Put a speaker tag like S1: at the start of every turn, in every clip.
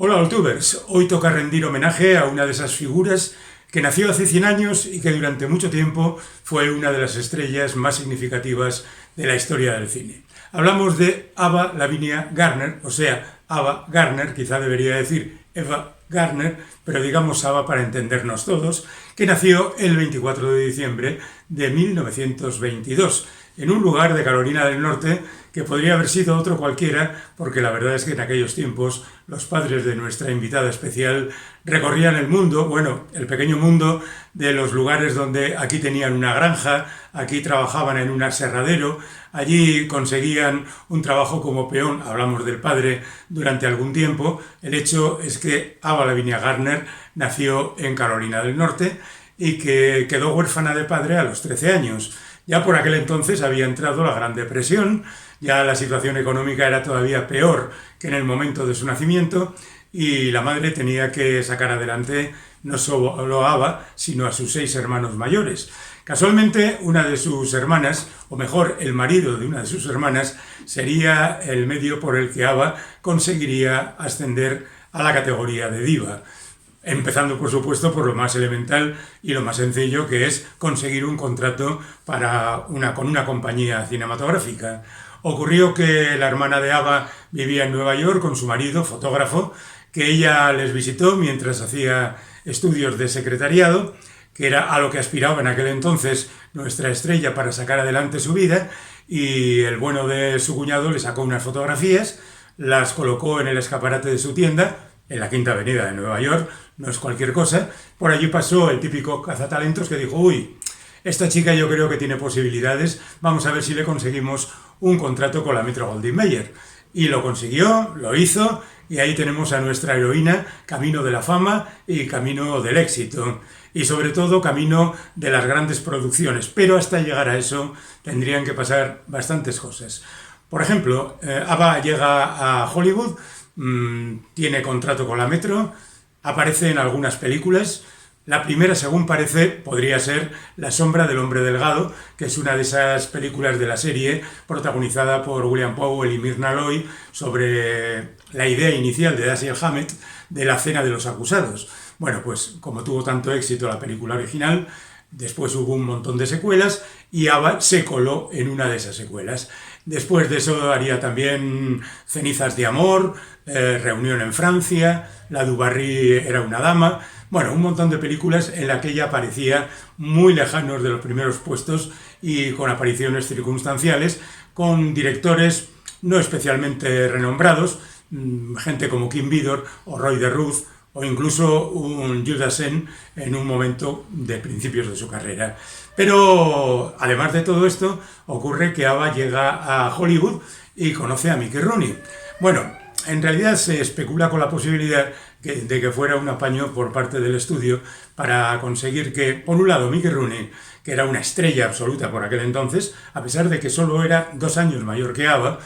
S1: Hola, Altubers. Hoy toca rendir homenaje a una de esas figuras que nació hace 100 años y que durante mucho tiempo fue una de las estrellas más significativas de la historia del cine. Hablamos de Ava Lavinia Gardner, o sea, Ava Gardner, quizá debería decir Eva Gardner, pero digamos Ava para entendernos todos, que nació el 24 de diciembre de 1922 en un lugar de Carolina del Norte que podría haber sido otro cualquiera, porque la verdad es que en aquellos tiempos los padres de nuestra invitada especial recorrían el mundo, bueno, el pequeño mundo de los lugares donde aquí tenían una granja, aquí trabajaban en un aserradero, allí conseguían un trabajo como peón, hablamos del padre, durante algún tiempo. El hecho es que Ava Lavinia Gardner nació en Carolina del Norte y que quedó huérfana de padre a los 13 años. Ya por aquel entonces había entrado la Gran Depresión, ya la situación económica era todavía peor que en el momento de su nacimiento y la madre tenía que sacar adelante no solo a Ava, sino a sus 6 hermanos mayores. Casualmente, una de sus hermanas, o mejor, el marido de una de sus hermanas, sería el medio por el que Ava conseguiría ascender a la categoría de diva. Empezando, por supuesto, por lo más elemental y lo más sencillo, que es conseguir un contrato con una compañía cinematográfica. Ocurrió que la hermana de Ava vivía en Nueva York con su marido, fotógrafo, que ella les visitó mientras hacía estudios de secretariado, que era a lo que aspiraba en aquel entonces nuestra estrella para sacar adelante su vida, y el bueno de su cuñado le sacó unas fotografías, las colocó en el escaparate de su tienda, en la Quinta Avenida de Nueva York, no es cualquier cosa. Por allí pasó el típico cazatalentos que dijo, uy, esta chica yo creo que tiene posibilidades, vamos a ver si le conseguimos un contrato con la Metro-Goldwyn-Mayer. Y lo consiguió, lo hizo, y ahí tenemos a nuestra heroína, camino de la fama y camino del éxito. Y sobre todo camino de las grandes producciones. Pero hasta llegar a eso tendrían que pasar bastantes cosas. Por ejemplo, Ava llega a Hollywood, tiene contrato con la Metro, aparece en algunas películas. La primera, según parece, podría ser La sombra del hombre delgado, que es una de esas películas de la serie protagonizada por William Powell y Myrna Loy sobre la idea inicial de Dashiell Hammett de la cena de los acusados. Bueno, pues como tuvo tanto éxito la película original, después hubo un montón de secuelas y Ava se coló en una de esas secuelas. Después de eso haría también Cenizas de amor, Reunión en Francia, La Dubarry era una dama. Bueno, un montón de películas en las que ella aparecía muy lejanos de los primeros puestos y con apariciones circunstanciales, con directores no especialmente renombrados, gente como Kim Vidor o Roy de Ruth, o incluso un Judas Sen en un momento de principios de su carrera. Pero además de todo esto, ocurre que Ava llega a Hollywood y conoce a Mickey Rooney. Bueno, en realidad se especula con la posibilidad de que fuera un apaño por parte del estudio para conseguir que, por un lado, Mickey Rooney, que era una estrella absoluta por aquel entonces, a pesar de que solo era 2 años mayor que Ava,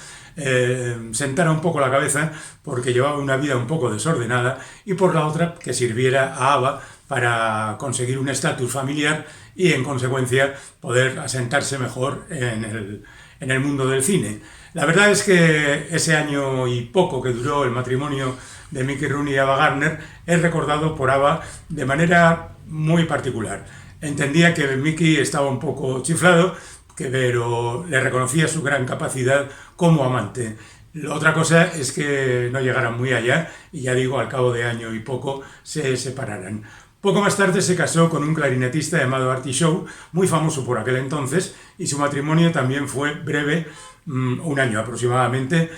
S1: sentara un poco la cabeza porque llevaba una vida un poco desordenada, y por la otra que sirviera a Ava para conseguir un estatus familiar y en consecuencia poder asentarse mejor en el mundo del cine. La verdad es que ese año y poco que duró el matrimonio de Mickey Rooney y Ava Gardner es recordado por Ava de manera muy particular. Entendía que Mickey estaba un poco chiflado, pero le reconocía su gran capacidad como amante. La otra cosa es que no llegaran muy allá y, ya digo, al cabo de año y poco se separaran. Poco más tarde se casó con un clarinetista llamado Artie Shaw, muy famoso por aquel entonces, y su matrimonio también fue breve, 1 año aproximadamente,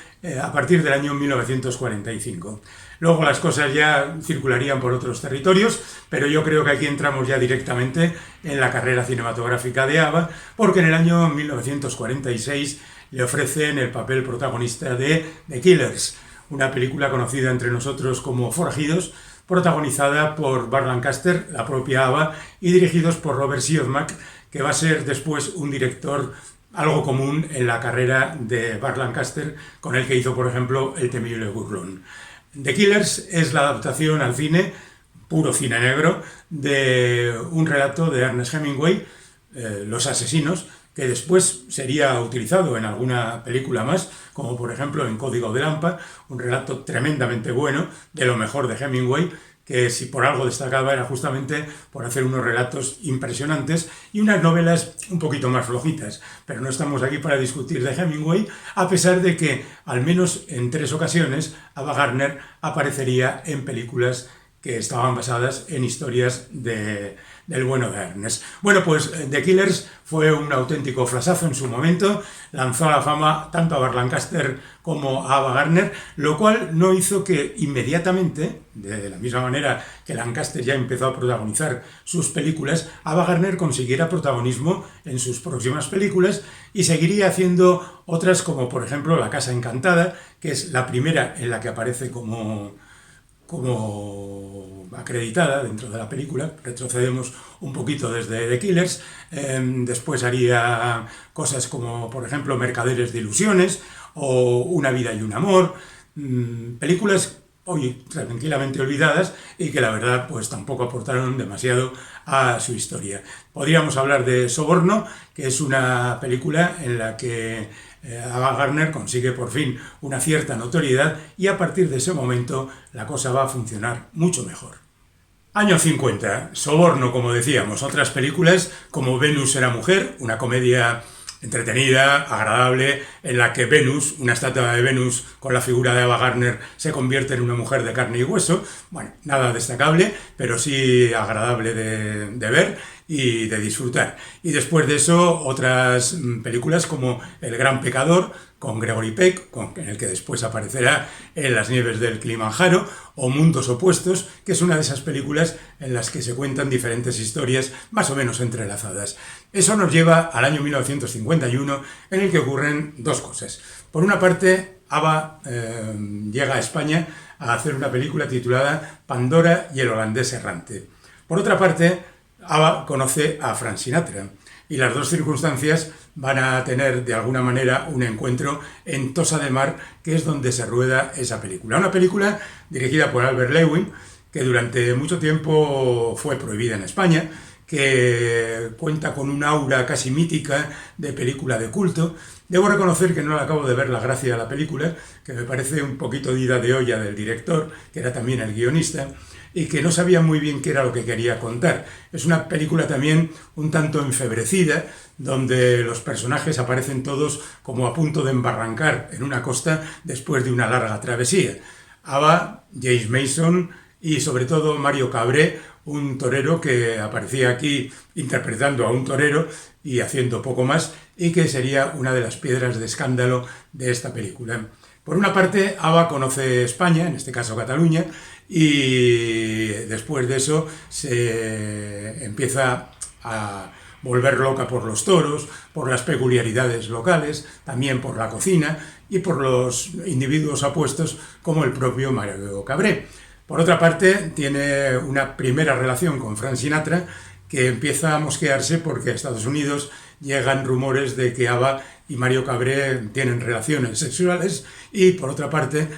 S1: a partir del año 1945. Luego las cosas ya circularían por otros territorios, pero yo creo que aquí entramos ya directamente en la carrera cinematográfica de Ava, porque en el año 1946 le ofrecen el papel protagonista de The Killers, una película conocida entre nosotros como Forajidos, protagonizada por Burt Lancaster, la propia Ava, y dirigidos por Robert Siodmak, que va a ser después un director algo común en la carrera de Burt Lancaster, con el que hizo, por ejemplo, El temible burlón. The Killers es la adaptación al cine, puro cine negro, de un relato de Ernest Hemingway, Los asesinos, que después sería utilizado en alguna película más, como por ejemplo en Código de Lampa, un relato tremendamente bueno, de lo mejor de Hemingway, que si por algo destacaba era justamente por hacer unos relatos impresionantes y unas novelas un poquito más flojitas. Pero no estamos aquí para discutir de Hemingway, a pesar de que al menos en 3 ocasiones Ava Gardner aparecería en películas que estaban basadas en historias del bueno de Ernest. Bueno, pues The Killers fue un auténtico flashazo en su momento, lanzó a la fama tanto a Burt Lancaster como a Ava Gardner, lo cual no hizo que inmediatamente, de la misma manera que Lancaster ya empezó a protagonizar sus películas, Ava Gardner consiguiera protagonismo en sus próximas películas y seguiría haciendo otras como por ejemplo La Casa Encantada, que es la primera en la que aparece como acreditada dentro de la película. Retrocedemos un poquito desde The Killers. Después haría cosas como, por ejemplo, Mercaderes de Ilusiones o Una vida y un amor. Películas hoy tranquilamente olvidadas y que la verdad pues tampoco aportaron demasiado a su historia. Podríamos hablar de Soborno, que es una película en la que Ava Gardner consigue por fin una cierta notoriedad y a partir de ese momento la cosa va a funcionar mucho mejor. Año 50, Soborno, como decíamos, otras películas como Venus era mujer, una comedia entretenida, agradable, en la que Venus, una estatua de Venus con la figura de Ava Gardner, se convierte en una mujer de carne y hueso. Bueno, nada destacable, pero sí agradable de ver y de disfrutar. Y después de eso, otras películas como El Gran Pecador, con Gregory Peck, en el que después aparecerá en Las nieves del Kilimanjaro, o Mundos opuestos, que es una de esas películas en las que se cuentan diferentes historias más o menos entrelazadas. Eso nos lleva al año 1951, en el que ocurren 2 cosas. Por una parte, Ava llega a España a hacer una película titulada Pandora y el holandés errante. Por otra parte, Ava conoce a Frank Sinatra y las 2 circunstancias van a tener de alguna manera un encuentro en Tossa de Mar, que es donde se rueda esa película. Una película dirigida por Albert Lewin, que durante mucho tiempo fue prohibida en España, que cuenta con un aura casi mítica de película de culto. Debo reconocer que no le acabo de ver la gracia a la película, que me parece un poquito de ida de olla del director, que era también el guionista, y que no sabía muy bien qué era lo que quería contar. Es una película también un tanto enfebrecida, donde los personajes aparecen todos como a punto de embarrancar en una costa después de una larga travesía. Ava, James Mason y sobre todo Mario Cabré, un torero que aparecía aquí interpretando a un torero y haciendo poco más, y que sería una de las piedras de escándalo de esta película. Por una parte, Ava conoce España, en este caso Cataluña, y después de eso se empieza a volver loca por los toros, por las peculiaridades locales, también por la cocina y por los individuos apuestos como el propio Mario Cabré. Por otra parte, tiene una primera relación con Frank Sinatra que empieza a mosquearse porque a Estados Unidos llegan rumores de que Ava y Mario Cabré tienen relaciones sexuales y, por otra parte,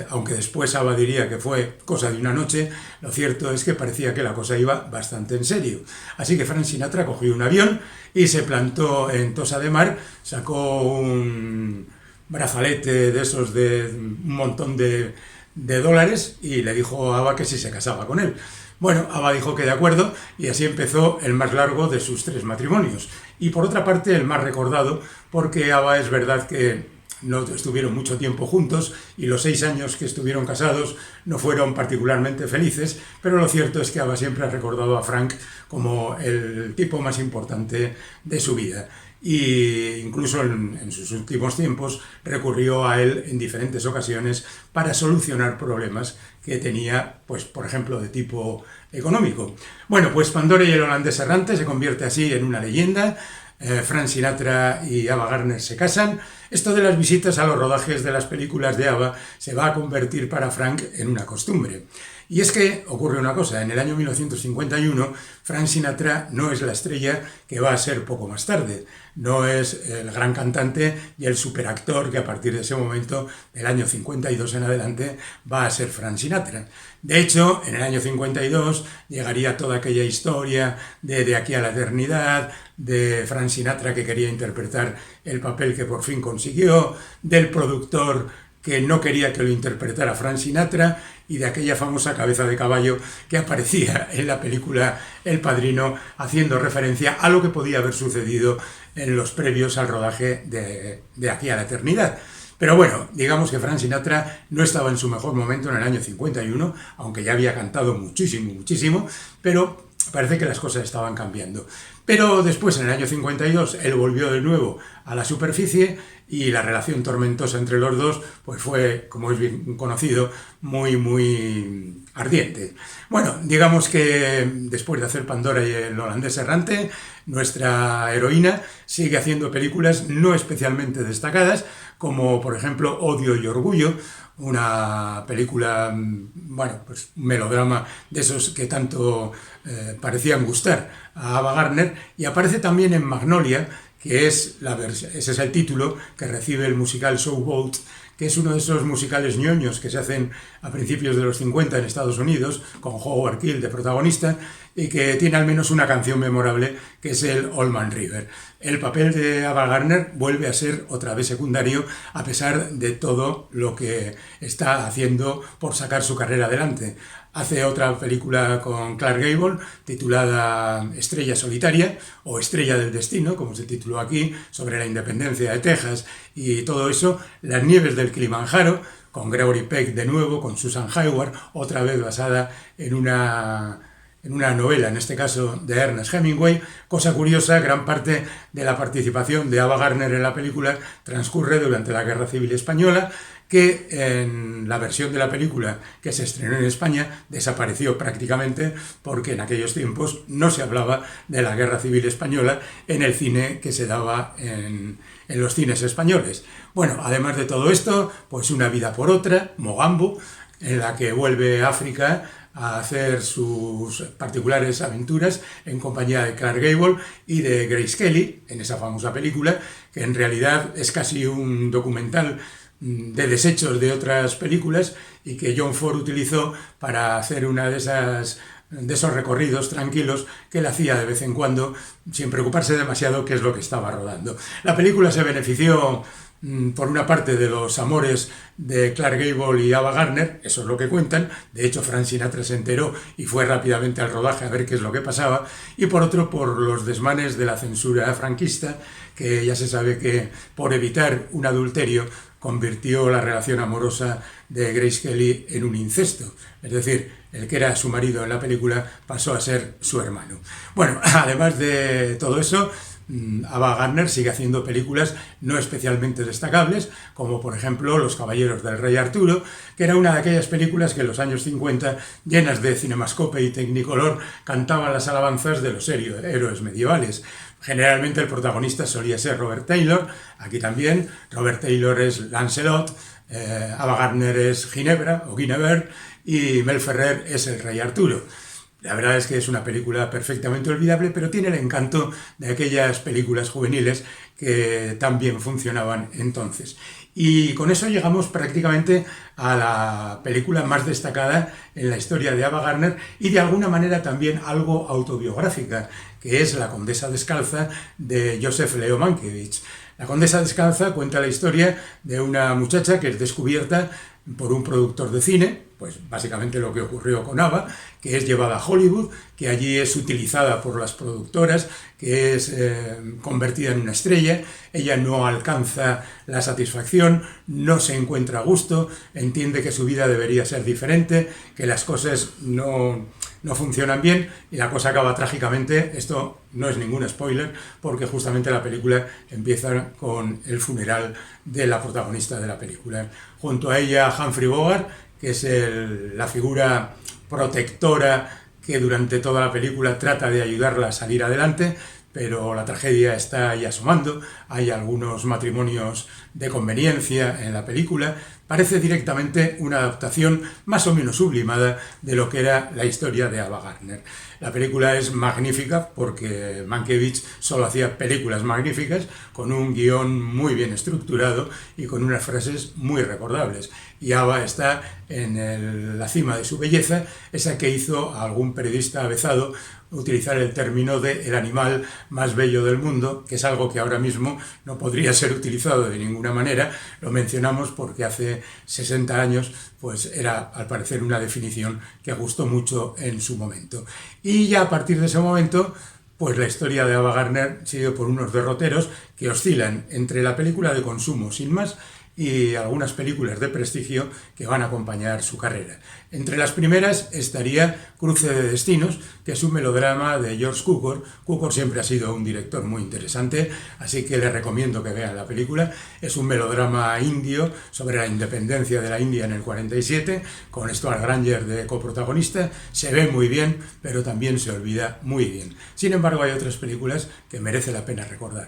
S1: aunque después Ava diría que fue cosa de una noche, lo cierto es que parecía que la cosa iba bastante en serio. Así que Frank Sinatra cogió un avión y se plantó en Tossa de Mar, sacó un brazalete de esos de un montón de dólares y le dijo a Ava que si se casaba con él. Bueno, Ava dijo que de acuerdo y así empezó el más largo de sus 3 matrimonios. Y por otra parte el más recordado, porque Ava es verdad que no estuvieron mucho tiempo juntos y los 6 años que estuvieron casados no fueron particularmente felices, pero lo cierto es que Ava siempre ha recordado a Frank como el tipo más importante de su vida. Y incluso en sus últimos tiempos recurrió a él en diferentes ocasiones para solucionar problemas que tenía, pues por ejemplo, de tipo económico. Bueno, pues Pandora y el holandés errante se convierte así en una leyenda. Frank Sinatra y Ava Gardner se casan Esto de las visitas a los rodajes de las películas de ABBA se va a convertir para Frank en una costumbre. Y es que ocurre una cosa, en el año 1951 Frank Sinatra no es la estrella que va a ser poco más tarde, no es el gran cantante y el superactor que a partir de ese momento, del año 52 en adelante, va a ser Frank Sinatra. De hecho, en el año 52 llegaría toda aquella historia de aquí a la eternidad, de Frank Sinatra que quería interpretar el papel que por fin consiguió, del productor que no quería que lo interpretara Frank Sinatra y de aquella famosa cabeza de caballo que aparecía en la película El Padrino, haciendo referencia a lo que podía haber sucedido en los previos al rodaje de Aquí a la Eternidad. Pero bueno, digamos que Frank Sinatra no estaba en su mejor momento en el año 51, aunque ya había cantado muchísimo, pero parece que las cosas estaban cambiando. Pero después, en el año 52, él volvió de nuevo a la superficie y la relación tormentosa entre los dos pues fue, como es bien conocido, muy ardiente. Bueno, digamos que después de hacer Pandora y El holandés errante, nuestra heroína sigue haciendo películas no especialmente destacadas, como por ejemplo Odio y Orgullo, una película, bueno, pues un melodrama de esos que tanto parecían gustar a Ava Gardner, y aparece también en Magnolia, que es ese es el título que recibe el musical Showboat, que es uno de esos musicales ñoños que se hacen a principios de los 50 en Estados Unidos, con Howard Keel de protagonista, y que tiene al menos una canción memorable, que es el Old Man River. El papel de Ava Gardner vuelve a ser otra vez secundario, a pesar de todo lo que está haciendo por sacar su carrera adelante. Hace otra película con Clark Gable, titulada Estrella Solitaria, o Estrella del Destino, como se tituló aquí, sobre la independencia de Texas y todo eso. Las nieves del Kilimanjaro, con Gregory Peck de nuevo, con Susan Hayward, otra vez basada en una novela, en este caso de Ernest Hemingway. Cosa curiosa, gran parte de la participación de Ava Gardner en la película transcurre durante la Guerra Civil Española, que en la versión de la película que se estrenó en España desapareció prácticamente porque en aquellos tiempos no se hablaba de la Guerra Civil Española en el cine que se daba en los cines españoles. Bueno, además de todo esto, pues Una vida por otra, Mogambo, en la que vuelve a África a hacer sus particulares aventuras en compañía de Clark Gable y de Grace Kelly, en esa famosa película, que en realidad es casi un documental de desechos de otras películas y que John Ford utilizó para hacer una de esos recorridos tranquilos que él hacía de vez en cuando, sin preocuparse demasiado qué es lo que estaba rodando. La película se benefició por una parte de los amores de Clark Gable y Ava Gardner, eso es lo que cuentan. De hecho, Frank Sinatra se enteró y fue rápidamente al rodaje a ver qué es lo que pasaba, y por otro por los desmanes de la censura franquista, que ya se sabe que por evitar un adulterio convirtió la relación amorosa de Grace Kelly en un incesto, es decir, el que era su marido en la película pasó a ser su hermano. Bueno, además de todo eso, Ava Gardner sigue haciendo películas no especialmente destacables, como por ejemplo Los Caballeros del Rey Arturo, que era una de aquellas películas que en los años 50, llenas de cinemascope y technicolor, cantaban las alabanzas de los héroes medievales. Generalmente el protagonista solía ser Robert Taylor, aquí también. Robert Taylor es Lancelot, Ava Gardner es Ginebra o Guinevere y Mel Ferrer es el Rey Arturo. La verdad es que es una película perfectamente olvidable, pero tiene el encanto de aquellas películas juveniles que tan bien funcionaban entonces. Y con eso llegamos prácticamente a la película más destacada en la historia de Ava Gardner y de alguna manera también algo autobiográfica, que es La Condesa Descalza de Joseph Leo Mankiewicz. La Condesa Descalza cuenta la historia de una muchacha que es descubierta por un productor de cine, pues básicamente lo que ocurrió con Ava, que es llevada a Hollywood, que allí es utilizada por las productoras, que es convertida en una estrella. Ella no alcanza la satisfacción, no se encuentra a gusto, entiende que su vida debería ser diferente, que las cosas no funcionan bien y la cosa acaba trágicamente. Esto no es ningún spoiler porque justamente la película empieza con el funeral de la protagonista de la película. Junto a ella Humphrey Bogart, que es la figura protectora que durante toda la película trata de ayudarla a salir adelante, pero la tragedia está ahí asomando. Hay algunos matrimonios de conveniencia en la película, parece directamente una adaptación más o menos sublimada de lo que era la historia de Ava Gardner. La película es magnífica porque Mankiewicz solo hacía películas magníficas, con un guión muy bien estructurado y con unas frases muy recordables. Y Ava está en la cima de su belleza, esa que hizo a algún periodista avezado utilizar el término de el animal más bello del mundo, que es algo que ahora mismo no podría ser utilizado de ninguna manera. Lo mencionamos porque hace 60 años pues era al parecer una definición que gustó mucho en su momento. Y ya a partir de ese momento pues la historia de Ava Gardner sigue por unos derroteros que oscilan entre la película de consumo sin más y algunas películas de prestigio que van a acompañar su carrera. Entre las primeras estaría Cruce de Destinos, que es un melodrama de George Cukor. Cukor siempre ha sido un director muy interesante, así que les recomiendo que vean la película. Es un melodrama indio sobre la independencia de la India en el 47, con Stuart Granger de coprotagonista. Se ve muy bien, pero también se olvida muy bien. Sin embargo, hay otras películas que merece la pena recordar.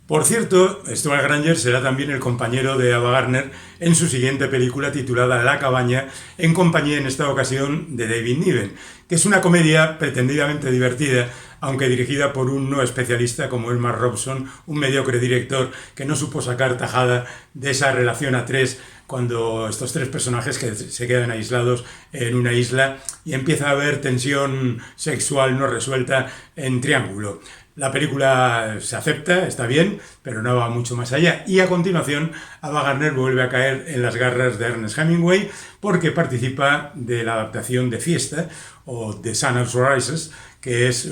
S1: Por cierto, Stuart Granger será también el compañero de Ava Gardner en su siguiente película titulada La cabaña, en compañía en esta ocasión de David Niven, que es una comedia pretendidamente divertida, aunque dirigida por un no especialista como Elmar Robson, un mediocre director que no supo sacar tajada de esa relación a tres cuando estos tres personajes que se quedan aislados en una isla y empieza a haber tensión sexual no resuelta en triángulo. La película se acepta, está bien, pero no va mucho más allá. Y a continuación, Ava Gardner vuelve a caer en las garras de Ernest Hemingway porque participa de la adaptación de Fiesta o The Sun Rises, que es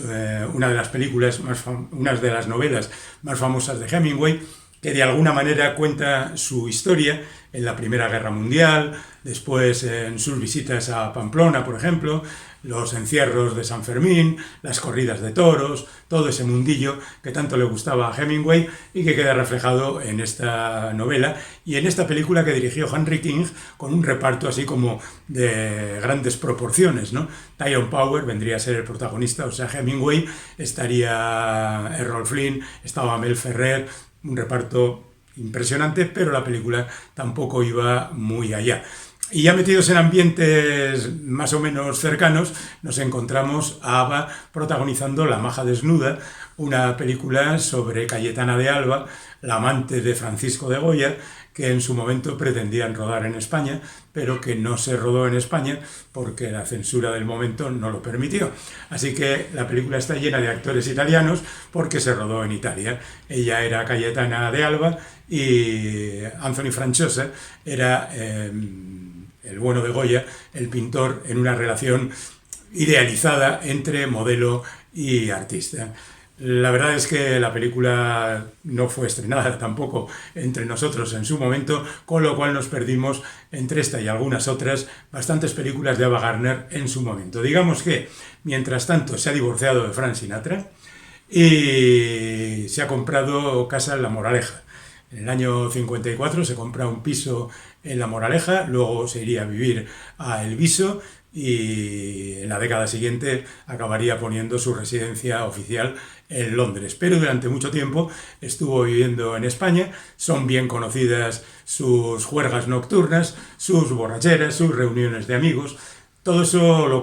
S1: una de las novelas más famosas de Hemingway, que de alguna manera cuenta su historia en la Primera Guerra Mundial, después en sus visitas a Pamplona, por ejemplo, los encierros de San Fermín, las corridas de toros, todo ese mundillo que tanto le gustaba a Hemingway y que queda reflejado en esta novela y en esta película que dirigió Henry King con un reparto así como de grandes proporciones, ¿no? Tyrone Power vendría a ser el protagonista, o sea, Hemingway, estaría Errol Flynn, estaba Mel Ferrer, un reparto impresionante, pero la película tampoco iba muy allá. Y ya metidos en ambientes más o menos cercanos, nos encontramos a Ava protagonizando La maja desnuda, una película sobre Cayetana de Alba, la amante de Francisco de Goya, que en su momento pretendían rodar en España, pero que no se rodó en España porque la censura del momento no lo permitió. Así que la película está llena de actores italianos porque se rodó en Italia. Ella era Cayetana de Alba y Anthony Franciosa era el bueno de Goya, el pintor, en una relación idealizada entre modelo y artista. La verdad es que la película no fue estrenada tampoco entre nosotros en su momento, con lo cual nos perdimos entre esta y algunas otras bastantes películas de Ava Gardner en su momento. Digamos que, mientras tanto, se ha divorciado de Frank Sinatra y se ha comprado casa en La Moraleja. En el año 54 se compra un piso en La Moraleja, luego se iría a vivir a El Viso y en la década siguiente acabaría poniendo su residencia oficial en Londres. Pero durante mucho tiempo estuvo viviendo en España. Son bien conocidas sus juergas nocturnas, sus borracheras, sus reuniones de amigos. Todo eso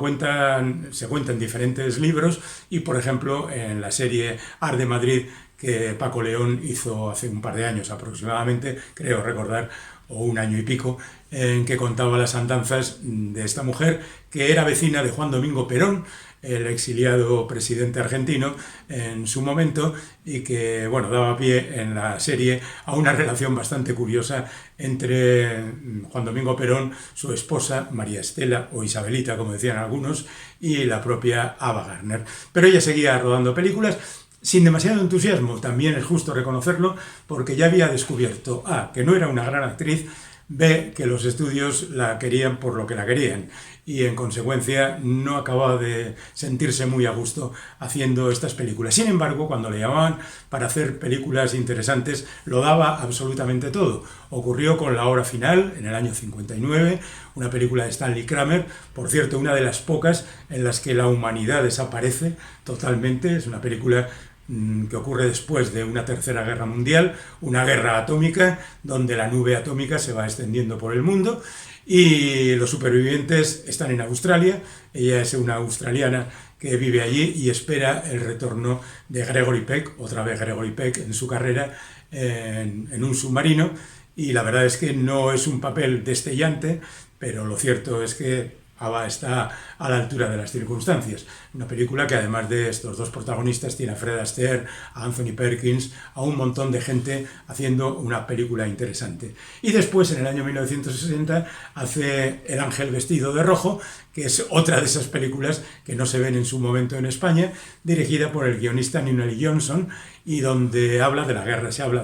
S1: se cuenta en diferentes libros y, por ejemplo, en la serie Art de Madrid que Paco León hizo hace un par de años aproximadamente, creo recordar, o un año y pico, en que contaba las andanzas de esta mujer que era vecina de Juan Domingo Perón, el exiliado presidente argentino en su momento, y que bueno, daba pie en la serie a una relación bastante curiosa entre Juan Domingo Perón, su esposa María Estela o Isabelita, como decían algunos, y la propia Ava Gardner. Pero ella seguía rodando películas sin demasiado entusiasmo, también es justo reconocerlo, porque ya había descubierto A, que no era una gran actriz, B, que los estudios la querían por lo que la querían y en consecuencia no acababa de sentirse muy a gusto haciendo estas películas. Sin embargo, cuando le llamaban para hacer películas interesantes, lo daba absolutamente todo. Ocurrió con La hora final, en el año 59, una película de Stanley Kramer, por cierto, una de las pocas en las que la humanidad desaparece totalmente. Es una película que ocurre después de una tercera guerra mundial, una guerra atómica, donde la nube atómica se va extendiendo por el mundo y los supervivientes están en Australia. Ella es una australiana que vive allí y espera el retorno de Gregory Peck, otra vez Gregory Peck en su carrera en un submarino, y la verdad es que no es un papel destellante, pero lo cierto es que Ava está a la altura de las circunstancias. Una película que además de estos dos protagonistas tiene a Fred Astaire, a Anthony Perkins, a un montón de gente haciendo una película interesante. Y después, en el año 1960, hace El ángel vestido de rojo, que es otra de esas películas que no se ven en su momento en España, dirigida por el guionista Nunnally Johnson, y donde se habla de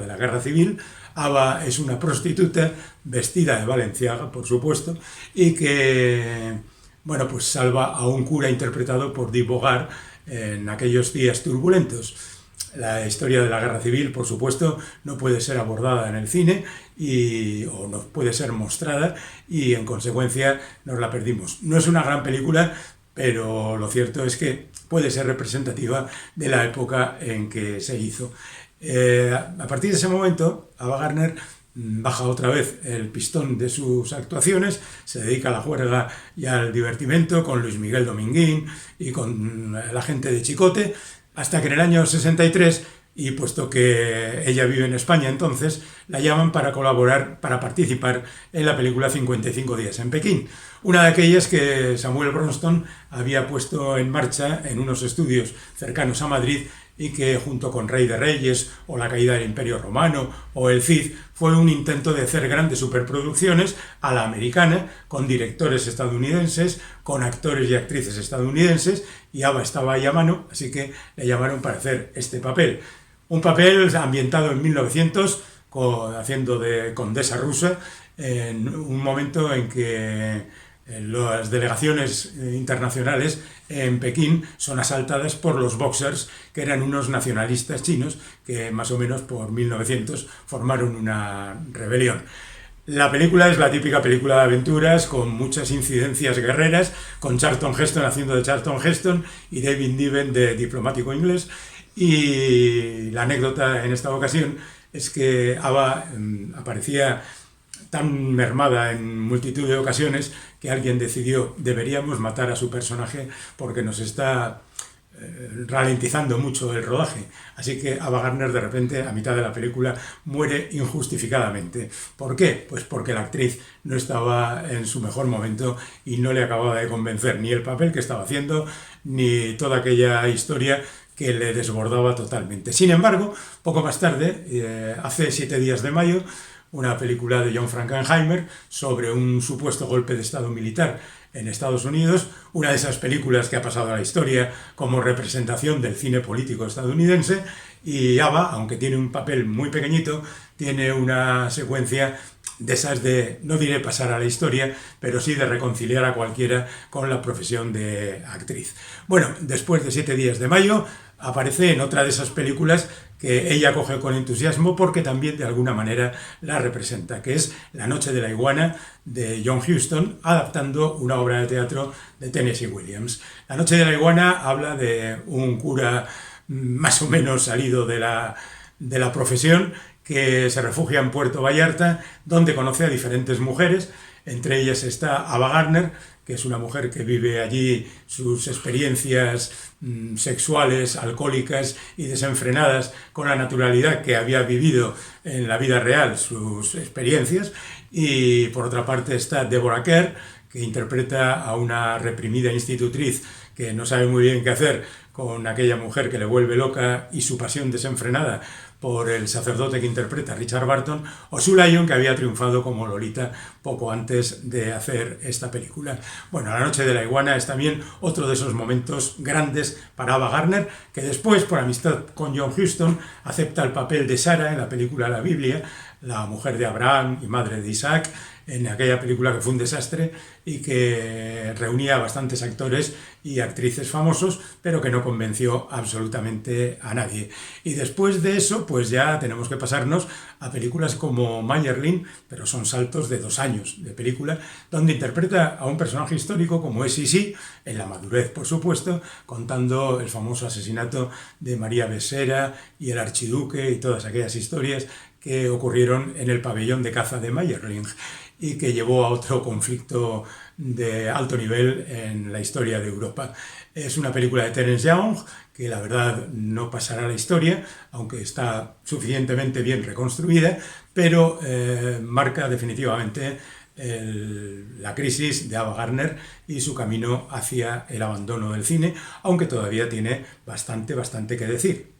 S1: la guerra civil. Ava es una prostituta vestida de Balenciaga, por supuesto, y que, bueno, pues salva a un cura interpretado por Guy Bogart en aquellos días turbulentos. La historia de la guerra civil, por supuesto, no puede ser abordada en el cine o no puede ser mostrada, y en consecuencia nos la perdimos. No es una gran película, pero lo cierto es que puede ser representativa de la época en que se hizo. A partir de ese momento, Ava Gardner baja otra vez el pistón de sus actuaciones, se dedica a la juerga y al divertimento con Luis Miguel Dominguín y con la gente de Chicote, hasta que en el año 63, y puesto que ella vive en España entonces, la llaman para colaborar, para participar en la película 55 días en Pekín, una de aquellas que Samuel Bronston había puesto en marcha en unos estudios cercanos a Madrid, y que junto con Rey de Reyes o La caída del Imperio Romano o El Cid fue un intento de hacer grandes superproducciones a la americana, con directores estadounidenses, con actores y actrices estadounidenses, y Ava estaba ahí a mano, así que le llamaron para hacer este papel. Un papel ambientado en 1900, haciendo de condesa rusa, en un momento en que las delegaciones internacionales en Pekín son asaltadas por los Boxers, que eran unos nacionalistas chinos que más o menos por 1900 formaron una rebelión. La película es la típica película de aventuras con muchas incidencias guerreras, con Charlton Heston haciendo de Charlton Heston y David Niven de diplomático inglés, y la anécdota en esta ocasión es que Ava aparecía tan mermada en multitud de ocasiones que alguien decidió: deberíamos matar a su personaje porque nos está ralentizando mucho el rodaje. Así que Ava Gardner de repente a mitad de la película muere injustificadamente. ¿Por qué? Pues porque la actriz no estaba en su mejor momento y no le acababa de convencer ni el papel que estaba haciendo ni toda aquella historia que le desbordaba totalmente. Sin embargo, poco más tarde, hace 7 días de mayo, una película de John Frankenheimer sobre un supuesto golpe de estado militar en Estados Unidos, una de esas películas que ha pasado a la historia como representación del cine político estadounidense, y Ava, aunque tiene un papel muy pequeñito, tiene una secuencia de esas de, no diré pasar a la historia, pero sí de reconciliar a cualquiera con la profesión de actriz. Bueno, después de 7 días de mayo, aparece en otra de esas películas que ella coge con entusiasmo porque también de alguna manera la representa, que es La noche de la iguana, de John Huston, adaptando una obra de teatro de Tennessee Williams. La noche de la iguana habla de un cura más o menos salido de la profesión, que se refugia en Puerto Vallarta, donde conoce a diferentes mujeres. Entre ellas está Ava Gardner, que es una mujer que vive allí sus experiencias sexuales, alcohólicas y desenfrenadas con la naturalidad que había vivido en la vida real, sus experiencias. Y por otra parte está Deborah Kerr, que interpreta a una reprimida institutriz que no sabe muy bien qué hacer con aquella mujer que le vuelve loca y su pasión desenfrenada por el sacerdote que interpreta Richard Burton, o Sue Lyon, que había triunfado como Lolita poco antes de hacer esta película. Bueno, La noche de la iguana es también otro de esos momentos grandes para Ava Gardner, que después, por amistad con John Huston, acepta el papel de Sara en la película La Biblia, la mujer de Abraham y madre de Isaac, en aquella película que fue un desastre y que reunía a bastantes actores y actrices famosos, pero que no convenció absolutamente a nadie. Y después de eso, pues ya tenemos que pasarnos a películas como Mayerlin, pero son saltos de 2 años de película, donde interpreta a un personaje histórico como es Sisi, en la madurez, por supuesto, contando el famoso asesinato de María Besera y el archiduque y todas aquellas historias que ocurrieron en el pabellón de caza de Mayerling y que llevó a otro conflicto de alto nivel en la historia de Europa. Es una película de Terence Young que la verdad no pasará a la historia, aunque está suficientemente bien reconstruida, pero marca definitivamente la crisis de Ava Gardner y su camino hacia el abandono del cine, aunque todavía tiene bastante que decir.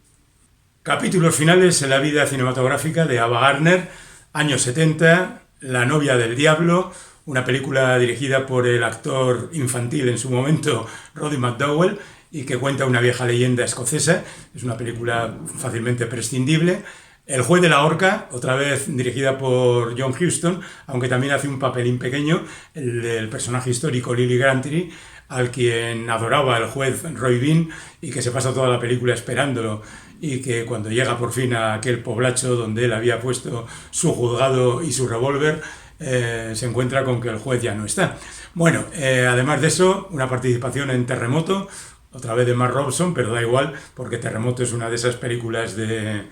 S1: Capítulos finales en la vida cinematográfica de Ava Gardner, años 70, La novia del diablo, una película dirigida por el actor infantil en su momento, Roddy McDowall, y que cuenta una vieja leyenda escocesa. Es una película fácilmente prescindible. El juez de la horca, otra vez dirigida por John Huston, aunque también hace un papelín pequeño, el del personaje histórico Lily Grantham, al quien adoraba el juez Roy Bean y que se pasa toda la película esperándolo, y que cuando llega por fin a aquel poblacho donde él había puesto su juzgado y su revólver, se encuentra con que el juez ya no está. Bueno, además de eso, una participación en Terremoto, otra vez de Mark Robson, pero da igual, porque Terremoto es una de esas películas de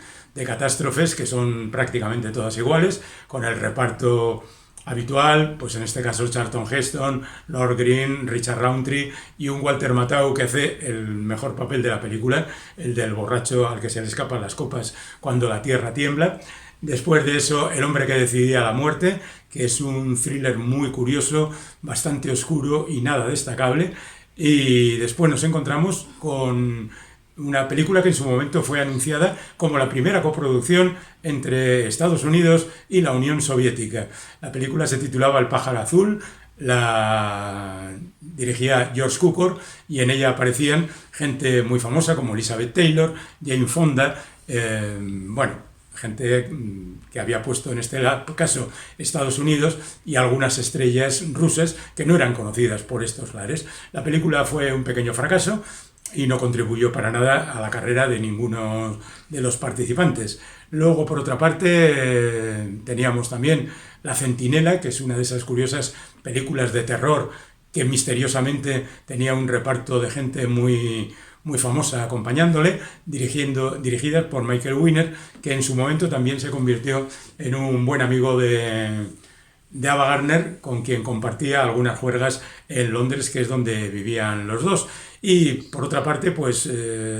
S1: catástrofes que son prácticamente todas iguales, con el reparto habitual, pues en este caso Charlton Heston, Lord Greene, Richard Roundtree y un Walter Matthau que hace el mejor papel de la película, el del borracho al que se le escapan las copas cuando la tierra tiembla. Después de eso, El hombre que decidía la muerte, que es un thriller muy curioso, bastante oscuro y nada destacable. Y después nos encontramos con una película que en su momento fue anunciada como la primera coproducción entre Estados Unidos y la Unión Soviética. La película se titulaba El pájaro azul, la dirigía George Cukor y en ella aparecían gente muy famosa como Elizabeth Taylor, Jane Fonda, gente que había puesto en este caso Estados Unidos y algunas estrellas rusas que no eran conocidas por estos lares. La película fue un pequeño fracaso y no contribuyó para nada a la carrera de ninguno de los participantes. Luego, por otra parte, teníamos también La Centinela, que es una de esas curiosas películas de terror que misteriosamente tenía un reparto de gente muy famosa acompañándole, dirigida por Michael Winner, que en su momento también se convirtió en un buen amigo de Ava Gardner, con quien compartía algunas juergas en Londres, que es donde vivían los dos. Y por otra parte, pues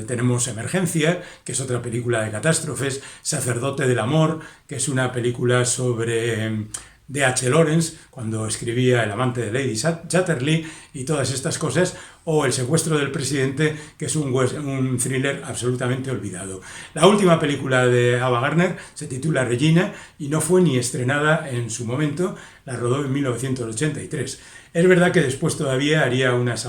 S1: tenemos Emergencia, que es otra película de catástrofes, Sacerdote del amor, que es una película sobre D.H. Lawrence, cuando escribía El amante de Lady Chatterley y todas estas cosas, o El secuestro del presidente, que es un thriller absolutamente olvidado. La última película de Ava Gardner se titula Regina y no fue ni estrenada en su momento, la rodó en 1983. Es verdad que después todavía haría algunas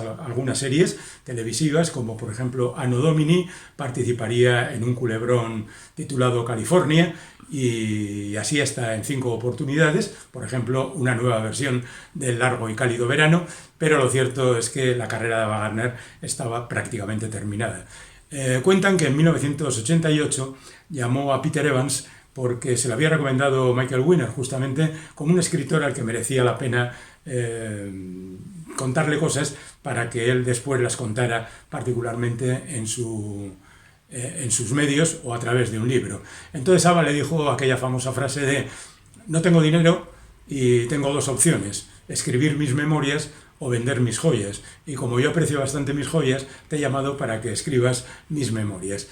S1: series televisivas, como por ejemplo Anno Domini, participaría en un culebrón titulado California, y así hasta en 5 oportunidades, por ejemplo, una nueva versión del Largo y cálido verano, pero lo cierto es que la carrera de Ava Gardner estaba prácticamente terminada. Cuentan que en 1988 llamó a Peter Evans porque se le había recomendado Michael Winner justamente como un escritor al que merecía la pena contarle cosas para que él después las contara particularmente en sus medios o a través de un libro. Entonces Ava le dijo aquella famosa frase de: no tengo dinero y tengo 2 opciones, escribir mis memorias o vender mis joyas, y como yo aprecio bastante mis joyas, te he llamado para que escribas mis memorias.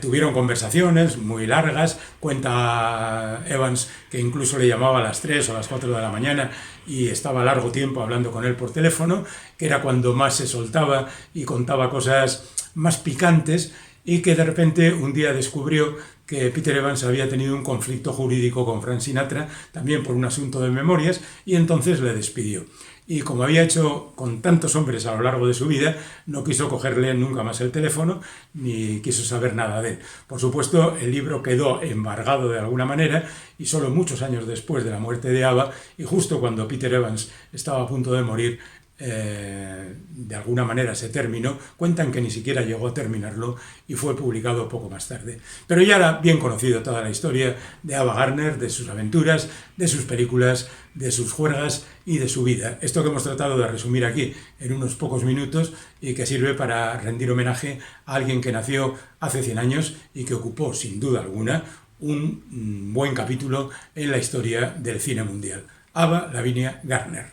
S1: Tuvieron conversaciones muy largas, cuenta Evans que incluso le llamaba a las 3 o a las 4 de la mañana y estaba largo tiempo hablando con él por teléfono, que era cuando más se soltaba y contaba cosas más picantes, y que de repente un día descubrió que Peter Evans había tenido un conflicto jurídico con Frank Sinatra, también por un asunto de memorias, y entonces le despidió. y como había hecho con tantos hombres a lo largo de su vida, no quiso cogerle nunca más el teléfono ni quiso saber nada de él. Por supuesto, el libro quedó embargado de alguna manera y solo muchos años después de la muerte de Ava, y justo cuando Peter Evans estaba a punto de morir, de alguna manera se terminó. Cuentan que ni siquiera llegó a terminarlo y fue publicado poco más tarde. Pero ya era bien conocido toda la historia de Ava Gardner, de sus aventuras, de sus películas, de sus juergas y de su vida. Esto que hemos tratado de resumir aquí en unos pocos minutos y que sirve para rendir homenaje a alguien que nació hace 100 años y que ocupó, sin duda alguna, un buen capítulo en la historia del cine mundial. Ava Lavinia Gardner.